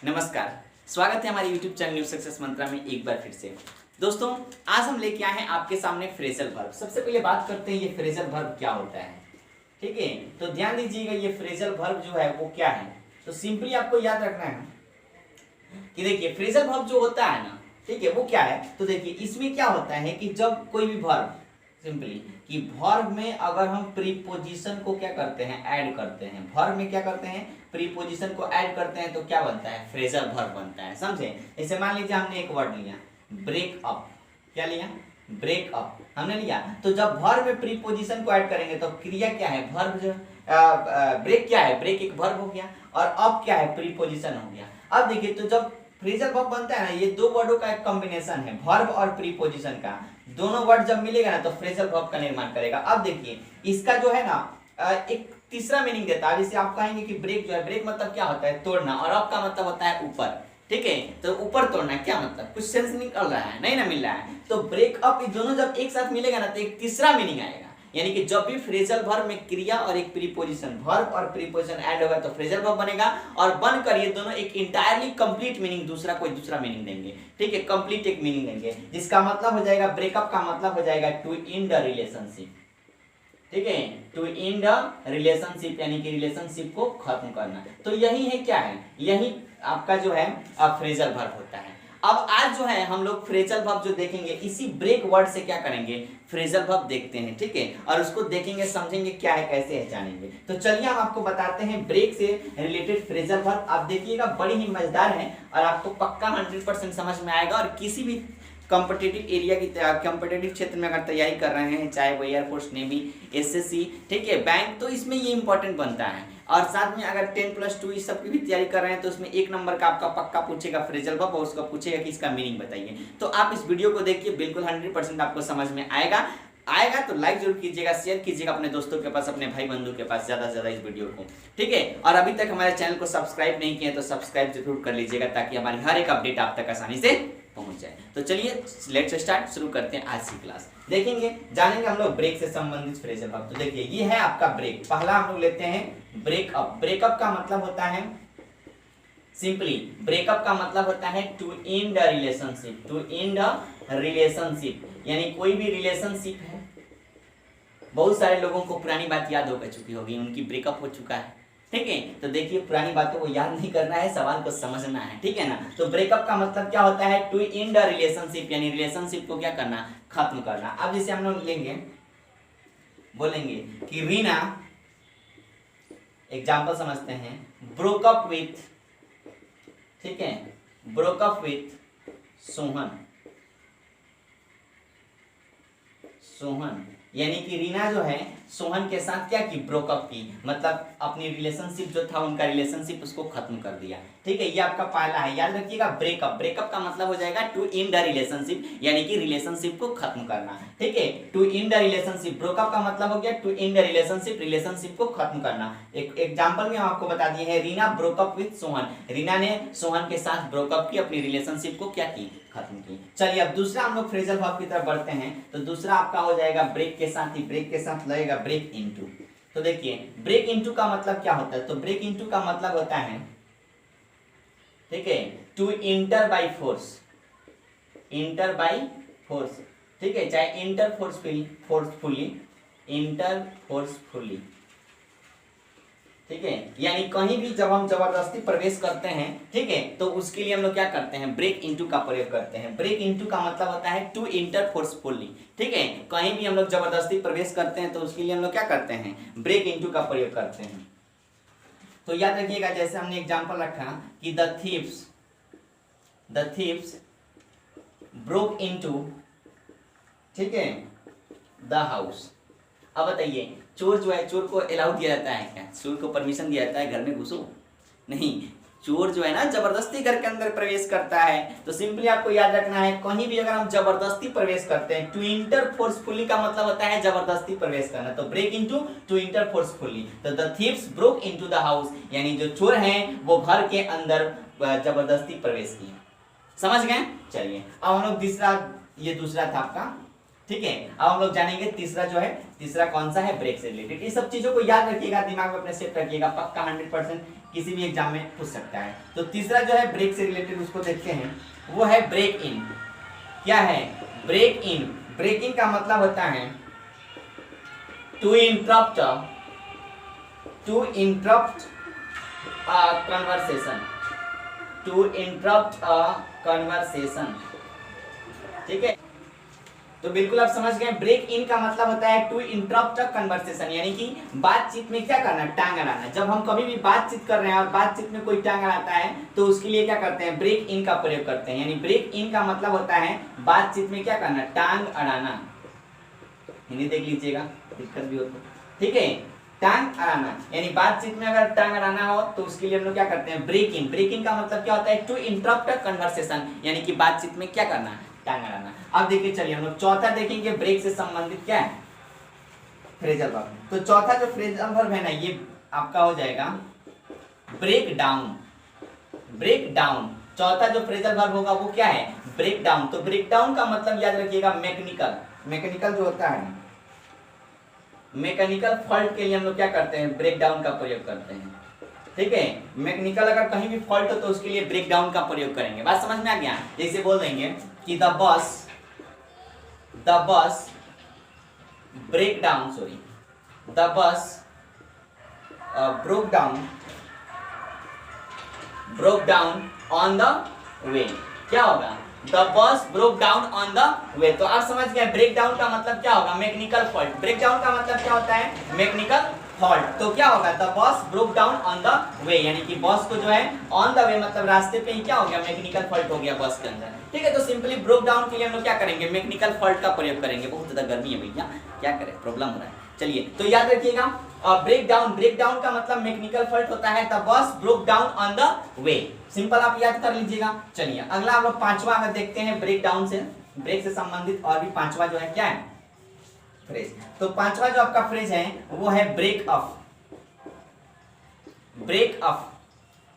नमस्कार, स्वागत है हमारे YouTube चैनल न्यू सक्सेस मंत्रा में एक बार फिर से। दोस्तों, आज हम लेके आए हैं आपके सामने फ्रेजल वर्ब। सबसे पहले बात करते हैं ये फ्रेजल वर्ब क्या होता है। ठीक है, तो ध्यान दीजिएगा ये फ्रेजल वर्ब जो है वो क्या है। तो सिंपली आपको याद रखना है कि देखिए फ्रेजल वर्ब जो होता है ना, ठीक है, वो क्या है। तो देखिए इसमें क्या होता है कि जब कोई भी वर्ब सिंपली कि वर्ब में अगर हम प्रीपोजिशन को क्या करते हैं, ऐड करते हैं। वर्ब में क्या करते हैं, प्रीपोजिशन को ऐड करते हैं तो क्या बनता है, फ्रेजल वर्ब बनता है। समझे। जैसे मान लीजिए हमने एक वर्ड लिया ब्रेक अप। क्या लिया, ब्रेक अप हमने लिया। तो जब वर्ब में प्रीपोजिशन को ऐड करेंगे तो क्रिया क्या है, वर्ब जो ब्रेक क्या है, ब्रेक एक वर्ब हो गया और अप क्या है, प्रीपोजिशन हो गया। अब देखिए तो जब फ्रेजल वर्ब बनता है ना, ये दो वर्डों का एक कॉम्बिनेशन है, वर्ब और प्रीपोजिशन का। दोनों वर्ड जब मिलेगा ना तो फ्रेजल वर्ब का निर्माण करेगा। अब देखिए इसका जो है ना एक तीसरा मीनिंग देता है। जैसे आप कहेंगे कि ब्रेक जो है, ब्रेक मतलब क्या होता है, तोड़ना, और अप का मतलब होता है ऊपर। ठीक है, तो ऊपर तोड़ना क्या मतलब, कुछ सेंस निकल रहा है, नहीं ना मिल रहा है। तो ब्रेक अप दोनों जब एक साथ मिलेगा ना तो एक तीसरा मीनिंग आएगा। यानी कि जब भी फ्रेजल वर्ब में क्रिया और एक प्रीपोजिशन, वर्ब और प्रीपोजिशन ऐड होगा तो फ्रेजल वर्ब बनेगा, और बनकर ये दोनों एक इंटायरली कंप्लीट मीनिंग कोई दूसरा मीनिंग देंगे। ठीक है, कंप्लीट एक मीनिंग देंगे, जिसका मतलब हो जाएगा ब्रेकअप का मतलब हो जाएगा टू एंड द रिलेशनशिप। ठीक है, टू एंड द रिलेशनशिप यानी कि रिलेशनशिप को खत्म करना। तो यही है क्या है, यही आपका जो है फ्रेजल वर्ब होता है। अब आज जो है हम लोग फ्रेजल वर्ब जो देखेंगे इसी ब्रेक वर्ड से क्या करेंगे, फ्रेजल वर्ब देखते हैं। ठीक है, और उसको देखेंगे, समझेंगे क्या है, कैसे है, जानेंगे। तो चलिए हम आपको बताते हैं ब्रेक से रिलेटेड फ्रेजल वर्ब। आप देखिएगा बड़ी ही मजेदार है और आपको पक्का 100% समझ में आएगा। और किसी भी कॉम्पिटिटिव एरिया की कॉम्पिटिटिव क्षेत्र में अगर तैयारी कर रहे हैं, चाहे वो एयरफोर्स, नेवी, एसएससी, ठीक है, बैंक, तो इसमें ये इंपॉर्टेंट बनता है। और साथ में अगर 10+2 इस सब की भी तैयारी कर रहे हैं तो उसमें 1 नंबर का आपका पक्का पूछेगा फ्रेजल वर्ब, और उसका पूछेगा कि इसका मीनिंग बताइए। तो आप इस वीडियो को देखिए, बिल्कुल 100% आपको समझ में आएगा तो लाइक जरूर कीजिएगा, शेयर कीजिएगा अपने दोस्तों के पास, अपने भाई बंधु के पास ज्यादा से ज्यादा इस वीडियो को। ठीक है, और अभी तक हमारे चैनल को सब्सक्राइब नहीं किए तो सब्सक्राइब जरूर कर लीजिएगा ताकि हमारी हर एक अपडेट आप तक आसानी से पहुंच जाए। तो चलिए लेट्स स्टार्ट, शुरू करते हैं आज की क्लास। देखेंगे, जानेंगे हम लोग ब्रेक से संबंधित फ्रेजल वर्ब। तो देखिए ये है आपका ब्रेक। पहला हम लोग लेते हैं ब्रेकअप। ब्रेकअप का मतलब होता है सिंपली, ब्रेकअप का मतलब होता है to end the relationship. To end the relationship यानी कोई भी रिलेशनशिप है। बहुत सारे लोगों को पुरानी बात याद हो चुकी होगी, उनकी ब्रेकअप हो चुका है। ठीक है, तो देखिए पुरानी बातों को याद नहीं करना है, सवाल को समझना है। ठीक है ना। तो ब्रेकअप का मतलब क्या होता है, टू एंड द रिलेशनशिप यानी रिलेशनशिप को क्या करना, खत्म करना। अब जैसे हम लोग लेंगे, बोलेंगे कि रीना, एग्जांपल समझते हैं, ब्रोकअप विथ, ठीक है, ब्रोकअप विथ सोहन। सोहन यानी कि रीना जो है सोहन के साथ क्या की, ब्रोकअप की, मतलब अपनी रिलेशनशिप जो था, उनका रिलेशनशिप उसको खत्म कर दिया। ठीक है, ये आपका पहला है, याद रखिएगा ब्रेकअप। ब्रेकअप का मतलब हो जाएगा टू एंड द रिलेशनशिप यानी कि रिलेशनशिप को खत्म करना। ठीक है, to end the relationship, broke up का मतलब हो गया to end the relationship, relationship को खत्म करना। एक एग्जांपल में हम आपको बता दिए हैं, रीना ब्रोकअप विथ सोहन। रीना ने सोहन के साथ ब्रोकअप की, अपनी रिलेशनशिप को क्या की, खत्म की। चलिए अब दूसरा हम लोग फ्रेजल वर्ब की तरफ बढ़ते हैं। तो दूसरा आपका हो जाएगा ब्रेक के साथ ही, ब्रेक के साथ लगेगा ब्रेक इनटू। तो देखिए ब्रेक इनटू का मतलब क्या होता है, तो ब्रेक इनटू का मतलब होता है, ठीक है, to enter by force. Enter by force, ठीक है, चाहे इंटर फोर्सफुली, इंटर फोर्सफुली। ठीक है, यानी कहीं भी जब हम जबरदस्ती प्रवेश करते हैं, ठीक है, तो उसके लिए हम लोग क्या करते हैं, ब्रेक इनटू का प्रयोग करते हैं। ब्रेक इनटू का मतलब होता है टू इंटर फोर्सफुली। ठीक है, कहीं भी हम लोग जबरदस्ती प्रवेश करते हैं तो उसके लिए हम लोग क्या करते हैं, ब्रेक इनटू का प्रयोग करते हैं। तो याद रखिएगा, जैसे हमने एग्जांपल रखा कि द थीव्स ब्रोक इनटू, ठीक है, द हाउस। अब बताइए चोर जो है, चोर को अलाउ दिया जाता है क्या, चोर को परमिशन दिया जाता है घर में घुसो, नहीं। चोर जो है ना जबरदस्ती घर के अंदर प्रवेश करता है। तो सिंपली आपको याद रखना है, कहीं भी अगर हम जबरदस्ती प्रवेश करते हैं, टू इंटर फोर्सफुली का मतलब होता है जबरदस्ती प्रवेश करना। तो break into, to enter forcefully. तो the thieves broke into the house यानी जो चोर हैं वो घर के अंदर जबरदस्ती प्रवेश किए। समझ गए। चलिए अब हम लोग ये दूसरा था आपका। ठीक है, अब हम लोग जानेंगे तीसरा जो है, तीसरा कौन सा है, ब्रेक से रिलेटेड। ये सब चीजों को याद रखिएगा, दिमाग में अपने सेट रखिएगा, पक्का 100% किसी भी एग्जाम में पूछ सकता है। तो तीसरा जो है ब्रेक से रिलेटेड उसको देखते हैं, वो है ब्रेक इन। क्या है? Break in. ब्रेक इन का मतलब होता है to interrupt conversation, to interrupt a conversation. ठीक है, तो बिल्कुल आप समझ गए। ब्रेक इन का मतलब होता है टू इंटरप्ट अ कन्वर्सेशन, यानी कि बातचीत में क्या करना, टांग अड़ाना। जब हम कभी भी बातचीत कर रहे हैं और बातचीत में कोई टांग अड़ाता है तो उसके लिए क्या करते हैं, ब्रेक इन का प्रयोग करते हैं। यानी ब्रेक इन का मतलब होता है बातचीत में क्या करना, टांग अड़ाना। हिंदी देख लीजिएगा, दिक्कत भी हो तो। ठीक है, टांग अड़ाना, यानी बातचीत में अगर टांग अड़ाना हो तो उसके लिए हम लोग क्या करते हैं, ब्रेक इन। ब्रेक इन का मतलब क्या होता है, टू इंटरप्ट अ कन्वर्सेशन, यानी कि बातचीत में क्या करना, टांग अड़ाना। अब देखिए, चलिए हम लोग चौथा देखेंगे, ब्रेक से संबंधित क्या है, फ्रेजल वर्ब। तो चौथा जो फ्रेजल वर्ब है ना, ये आपका हो जाएगा ब्रेक डाउन। ब्रेक डाउन, चौथा जो फ्रेजल वर्ब होगा वो क्या है, ब्रेक डाउन। तो ब्रेक डाउन का मतलब याद रखिएगा मैकेनिकल। मैकेनिकल जो होता है, मैकेनिकल फॉल्ट के लिए हम लोग क्या करते हैं, ब्रेक डाउन का प्रयोग करते हैं। ठीक है, मैकेनिकल अगर कहीं भी फॉल्ट हो तो उसके लिए ब्रेक डाउन का प्रयोग करेंगे। बात समझ में आ गया? जैसे बोल देंगे कि the bus break down, sorry, the bus broke down on the way. क्या होगा, the bus broke down on the way. तो आप समझ गए ब्रेक डाउन का मतलब क्या होगा, मैकेनिकल फॉल्ट। ब्रेक डाउन का मतलब क्या होता है, मैकेनिकल फॉल्ट। तो क्या होगा, the bus broke down on the वे, यानी कि बस को जो है ऑन द वे मतलब रास्ते पे ही क्या हो गया, मैकेनिकल फॉल्ट हो गया बस के अंदर। ठीक है, तो सिंपली ब्रोक डाउन के लिए हम लोग क्या करेंगे, मैकेनिकल फॉल्ट का प्रयोग करेंगे। बहुत ज्यादा गर्मी है भैया, क्या करें, प्रॉब्लम हो रहा है। चलिए, तो याद रखिएगा ब्रेक डाउन का मतलब मैकेनिकल फॉल्ट होता है, the bus broke down on the way. Simple आप याद कर लीजिएगा। चलिए अगला हम लोग पांचवा अगर देखते हैं, ब्रेक डाउन से, ब्रेक से संबंधित और भी पांचवा जो है क्या है, फ्रेज। तो पांचवा जो आपका फ्रेज है वो है ब्रेक अप। ब्रेक अप,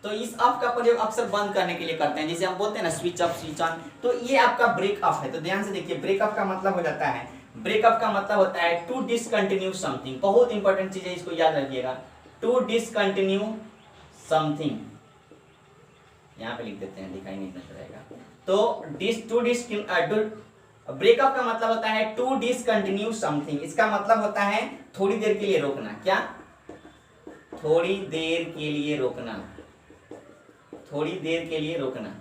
तो इस अप का प्रयोग अक्सर बंद करने के लिए करते हैं, जैसे हम बोलते हैं ना स्विच अप स्विच ऑन, तो ये आपका ब्रेक अप है। तो ध्यान से देखिए, ब्रेक अप का मतलब हो जाता है, ब्रेकअप का मतलब होता है टू डिसकंटिन्यू समथिंग। बहुत इंपॉर्टेंट चीज है, इसको याद रखिएगा, टू डिसकंटिन्यू समथिंग। यहां पे लिख देते हैं, दिखाई नहीं नजर आएगा। तो ब्रेकअप का मतलब होता है टू डिसकंटिन्यू समथिंग। इसका मतलब होता है थोड़ी देर के लिए रोकना। क्या, थोड़ी देर के लिए रोकना, थोड़ी देर के लिए रोकना।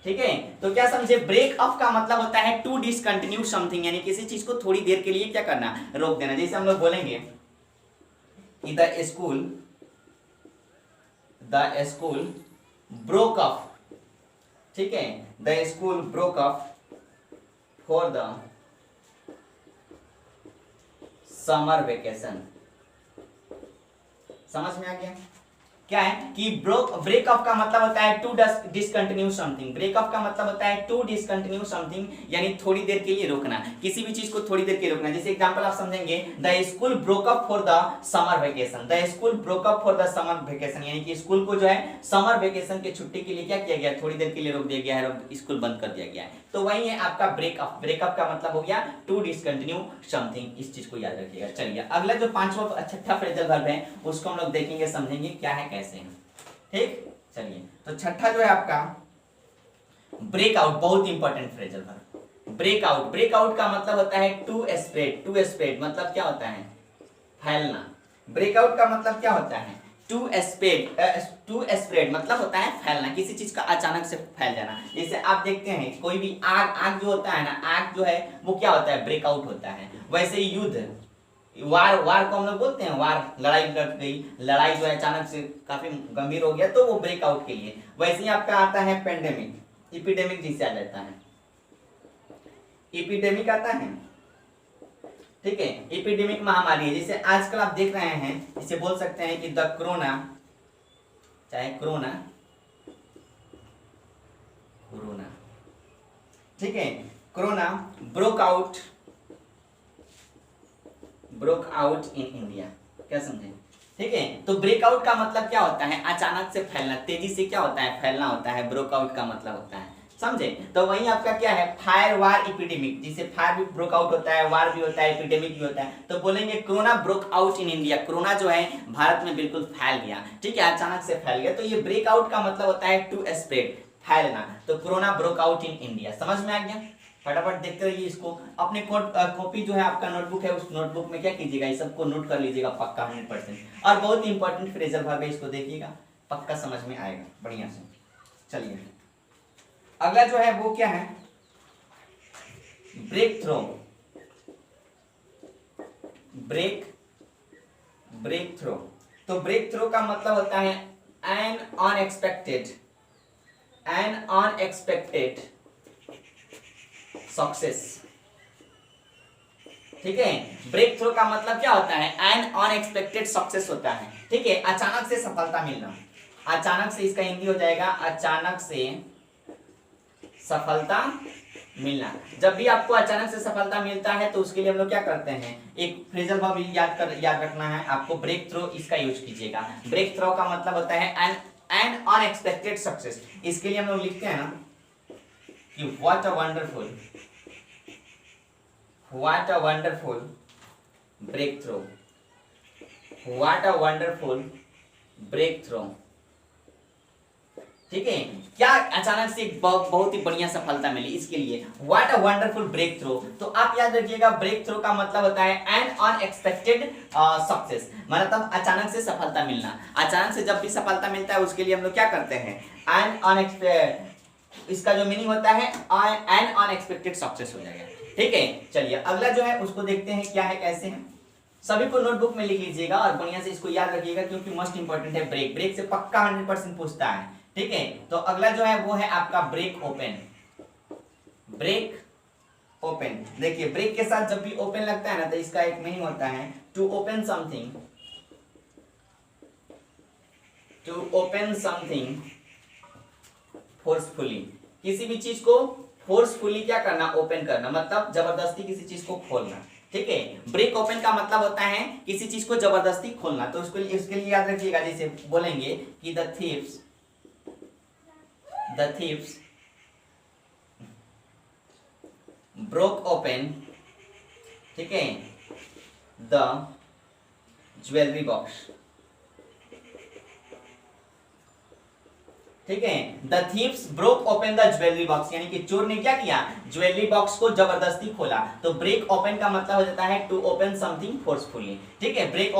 ठीक है, तो क्या समझे, ब्रेक अप का मतलब होता है टू डिसकंटिन्यू समथिंग, यानी किसी चीज को थोड़ी देर के लिए क्या करना, रोक देना। जैसे हम लोग बोलेंगे कि द स्कूल ब्रोक अप। ठीक है, the school broke up for the summer vacation. समझ में आ गया? क्या है कि ब्रेकअप का मतलब होता है टू डिसकंटिन्यू समथिंग। ब्रेकअप का मतलब होता है टू डिसकंटिन्यू समथिंग, यानी थोड़ी देर के लिए रोकना, किसी भी चीज को थोड़ी देर के लिए रोकना। जैसे एग्जांपल आप समझेंगे, the school broke up for the summer vacation. The school broke up for the summer vacation, यानी कि स्कूल को जो है समर वेकेशन के छुट्टी के लिए क्या किया गया, थोड़ी देर के लिए रोक दिया गया है और स्कूल बंद कर दिया गया है। तो वही है आपका ब्रेकअप। ब्रेकअप का मतलब हो गया टू डिसकंटिन्यू समथिंग। इस चीज को याद रखिएगा। चलिए अगला जो पांचवा छठा फ्रेजल वर्ब है उसको हम लोग देखेंगे, समझेंगे क्या है कैसे है। ठीक, चलिए तो छठा जो है आपका ब्रेकआउट। बहुत important phrasal verb breakout. Breakout का मतलब होता है टू स्प्रेड। टू स्प्रेड मतलब क्या होता है, फैलना। ब्रेकआउट का मतलब क्या होता है, टू स्प्रेड मतलब होता है फैलना, किसी चीज का अचानक से फैल जाना। जैसे आप देखते हैं कोई भी आग जो होता है ना, आग जो है वो क्या होता है, ब्रेकआउट होता है। वैसे ही युद्ध, वार को हम लोग बोलते हैं वार, लड़ाई लड़ गई, लड़ाई जो है अचानक से काफी गंभीर हो गया तो वो ब्रेकआउट के लिए। वैसे ही आपका आता है पेंडेमिक, एपिडेमिक जिसे आ जाता है, एपिडेमिक आता है। ठीक है, एपिडेमिक महामारी है। जैसे आजकल आप देख रहे हैं, इसे बोल सकते हैं कि द कोरोना, चाहे कोरोना, ठीक है, corona broke out in India. क्या समझे? ठीक है, तो ब्रेकआउट का मतलब क्या होता है, अचानक से फैलना, तेजी से क्या होता है, फैलना होता है। ब्रोकआउट का मतलब होता है, समझे। तो वही आपका क्या है, फायर वार एपिडेमिक, जिसे फायर भी ब्रोक आउट होता है, वार भी होता है, एपिडेमिक भी होता है। तो बोलेंगे corona broke out in India, corona जो है भारत में बिल्कुल फैल गया, ठीक है, अचानक से फैल गया। तो ये ब्रेक आउट का मतलब होता है टू स्प्रेड, फैलना। तो corona broke out in India, समझ में आ गया। फटाफट देखते रहिए इसको, अपने कॉपी जो है आपका नोटबुक है, उस नोटबुक में क्या कीजिएगा, इस सबको नोट कर लीजिएगा पक्का 100%। और बहुत ही इंपॉर्टेंट फ्रेजल वर्ब है, इसको देखिएगा, पक्का समझ में आएगा बढ़िया से। चलिए अगला जो है वो क्या है, ब्रेक थ्रो। ब्रेक थ्रो, तो ब्रेक थ्रो का मतलब होता है एन अनएक्सपेक्टेड सक्सेस, ठीक है। ब्रेक थ्रू का मतलब क्या होता है, एन अनएक्सपेक्टेड सक्सेस होता है, ठीक है, अचानक से सफलता मिलना। अचानक से इसका हिंदी हो जाएगा अचानक से सफलता मिलना। जब भी आपको अचानक से सफलता मिलता है तो उसके लिए हम लोग क्या करते हैं, एक फ्रेजल वर्ब याद रखना है आपको, ब्रेक थ्रू, इसका यूज कीजिएगा। ब्रेक थ्रू का मतलब होता है एन अनएक्सपेक्टेड सक्सेस। इसके लिए हम लोग लिखते हैं ना कि what a wonderful breakthrough, what a wonderful breakthrough, ठीक है। क्या अचानक से बहुत ही बढ़िया सफलता मिली, इसके लिए what a wonderful breakthrough. तो आप याद रखिएगा ब्रेक थ्रू का मतलब होता है एन अनएक्सपेक्टेड सक्सेस, मतलब अचानक से सफलता मिलना। अचानक से जब भी सफलता मिलता है उसके लिए हम लोग क्या करते हैं, एन अनएक्सपेक्टेड, इसका जो मीनिंग होता है एन अनएक्सपेक्टेड सक्सेस हो जाएगा, ठीक है। चलिए अगला जो है उसको देखते हैं क्या है, कैसे है। सभी को नोटबुक में लिख लीजिएगा और बढ़िया से इसको याद रखिएगा, क्योंकि मोस्ट इंपॉर्टेंट है। ब्रेक से पक्का 100% पूछता है, ठीक है। तो अगला जो है वो है आपका ब्रेक ओपन। देखिए ब्रेक के साथ जब भी ओपन लगता है ना, तो इसका एक मीनिंग होता है टू ओपन समथिंग फोर्सफुली, किसी भी चीज को फोर्सफुली क्या करना, ओपन करना, मतलब जबरदस्ती किसी चीज को खोलना, ठीक है। ब्रेक ओपन का मतलब होता है किसी चीज को जबरदस्ती खोलना। तो उसके लिए याद रखिएगा, जैसे बोलेंगे कि द थीव्स broke open, ठीक है, द ज्वेलरी बॉक्स, ठीक है। The thieves broke open the jewellery box, यानी कि चोर ने क्या किया, ज्वेलरी बॉक्स को जबरदस्ती खोला। तो ब्रेक ओपन का मतलब हो जाता है टू ओपन समथिंग फोर्सफुली, ठीक है। ब्रेक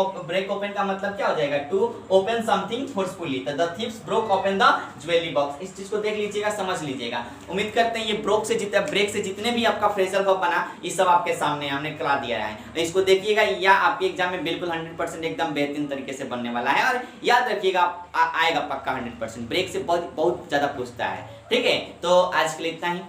ओपन का मतलब क्या हो जाएगा, टू ओपन समथिंग फोर्सफुली। तो the thieves broke open the jewellery box, इस चीज को देख लीजिएगा, समझ लीजिएगा। उम्मीद करते हैं ये ब्रेक से जितने भी आपका फ्रेजल वर्ब बना, ये सब आपके सामने हमने करा दिया है। तो इसको देखिएगा, या आपके एग्जाम में बिल्कुल 100% एकदम बेहतरीन तरीके से बनने वाला है। और याद रखिएगा आएगा पक्का 100%, ब्रेक से बहुत ज्यादा पूछता है, ठीक है। तो आज के लिए इतना ही,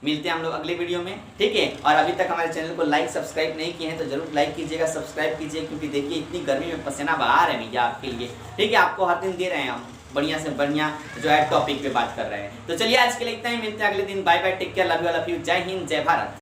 मिलते हैं हम लोग अगले वीडियो में, ठीक है। और अभी तक हमारे चैनल को लाइक सब्सक्राइब नहीं किए हैं तो जरूर लाइक कीजिएगा, सब्सक्राइब कीजिए, क्योंकि देखिए इतनी गर्मी में पसीना बहा रहे हैं भैया आपके लिए, ठीक है। आपको हर दिन दे रहे हैं हम बढ़िया से बढ़िया जो है टॉपिक पे बात कर रहे हैं। तो चलिए आज के लिए इतना ही, मिलते हैं अगले दिन। Bye bye, take care, love you all of you, जय हिंद, जय भारत।